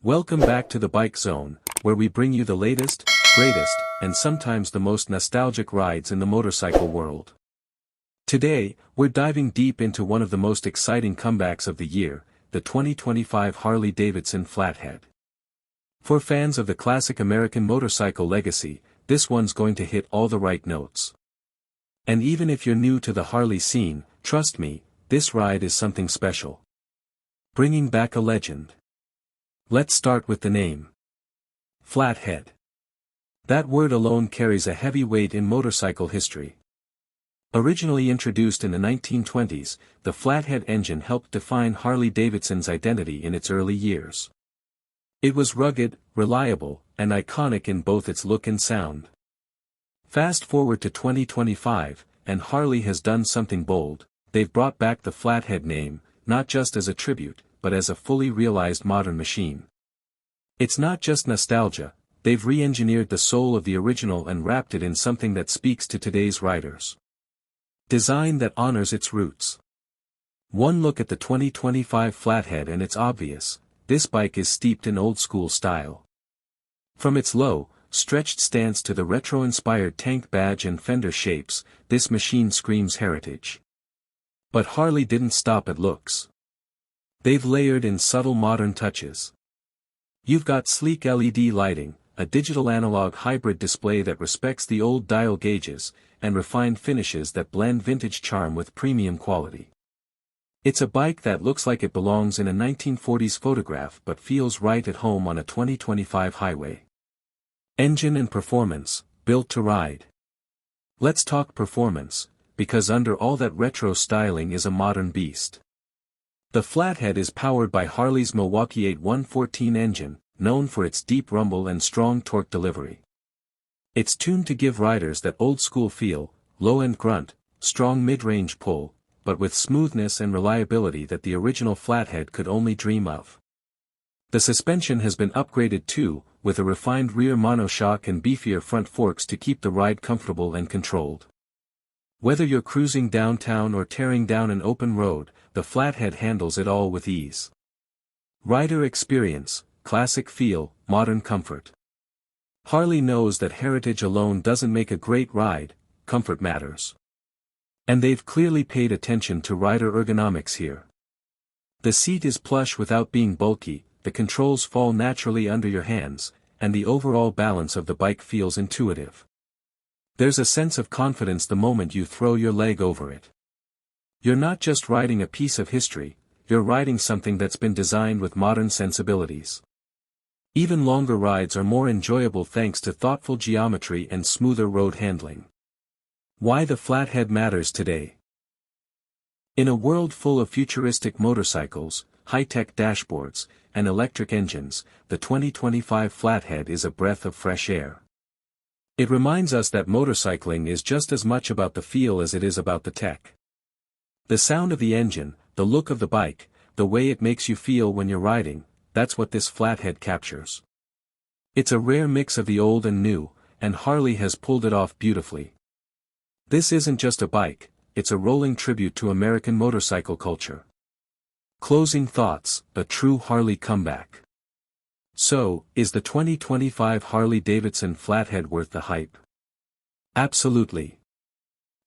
Welcome back to the Bike Zone, where we bring you the latest, greatest, and sometimes the most nostalgic rides in the motorcycle world. Today, we're diving deep into one of the most exciting comebacks of the year, the 2025 Harley Davidson Flathead. For fans of the classic American motorcycle legacy, this one's going to hit all the right notes. And even if you're new to the Harley scene, trust me, this ride is something special. Bringing back a legend. Let's start with the name. Flathead. That word alone carries a heavy weight in motorcycle history. Originally introduced in the 1920s, the Flathead engine helped define Harley-Davidson's identity in its early years. It was rugged, reliable, and iconic in both its look and sound. Fast forward to 2025, and Harley has done something bold. They've brought back the Flathead name, not just as a tribute, but as a fully realized modern machine. It's not just nostalgia, they've re-engineered the soul of the original and wrapped it in something that speaks to today's riders. Design that honors its roots. One look at the 2025 Flathead and it's obvious, this bike is steeped in old-school style. From its low, stretched stance to the retro-inspired tank badge and fender shapes, this machine screams heritage. But Harley didn't stop at looks. They've layered in subtle modern touches. You've got sleek LED lighting, a digital analog hybrid display that respects the old dial gauges, and refined finishes that blend vintage charm with premium quality. It's a bike that looks like it belongs in a 1940s photograph but feels right at home on a 2025 highway. Engine and performance, built to ride. Let's talk performance, because under all that retro styling is a modern beast. The Flathead is powered by Harley's Milwaukee 8114 engine, known for its deep rumble and strong torque delivery. It's tuned to give riders that old-school feel, low-end grunt, strong mid-range pull, but with smoothness and reliability that the original Flathead could only dream of. The suspension has been upgraded too, with a refined rear monoshock and beefier front forks to keep the ride comfortable and controlled. Whether you're cruising downtown or tearing down an open road, the Flathead handles it all with ease. Rider experience, classic feel, modern comfort. Harley knows that heritage alone doesn't make a great ride, comfort matters. And they've clearly paid attention to rider ergonomics here. The seat is plush without being bulky, the controls fall naturally under your hands, and the overall balance of the bike feels intuitive. There's a sense of confidence the moment you throw your leg over it. You're not just riding a piece of history, you're riding something that's been designed with modern sensibilities. Even longer rides are more enjoyable thanks to thoughtful geometry and smoother road handling. Why the Flathead matters today. In a world full of futuristic motorcycles, high-tech dashboards, and electric engines, the 2025 Flathead is a breath of fresh air. It reminds us that motorcycling is just as much about the feel as it is about the tech. The sound of the engine, the look of the bike, the way it makes you feel when you're riding, that's what this Flathead captures. It's a rare mix of the old and new, and Harley has pulled it off beautifully. This isn't just a bike, it's a rolling tribute to American motorcycle culture. Closing thoughts, a true Harley comeback. So, is the 2025 Harley Davidson Flathead worth the hype? Absolutely.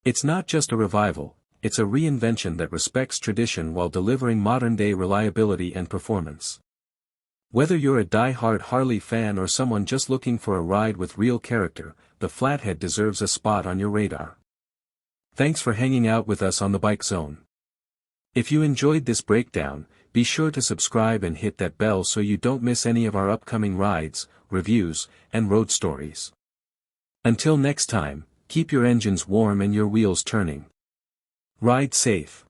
It's not just a revival, it's a reinvention that respects tradition while delivering modern-day reliability and performance. Whether you're a die-hard Harley fan or someone just looking for a ride with real character, the Flathead deserves a spot on your radar. Thanks for hanging out with us on the Bike Zone. If you enjoyed this breakdown, be sure to subscribe and hit that bell so you don't miss any of our upcoming rides, reviews, and road stories. Until next time, keep your engines warm and your wheels turning. Ride safe.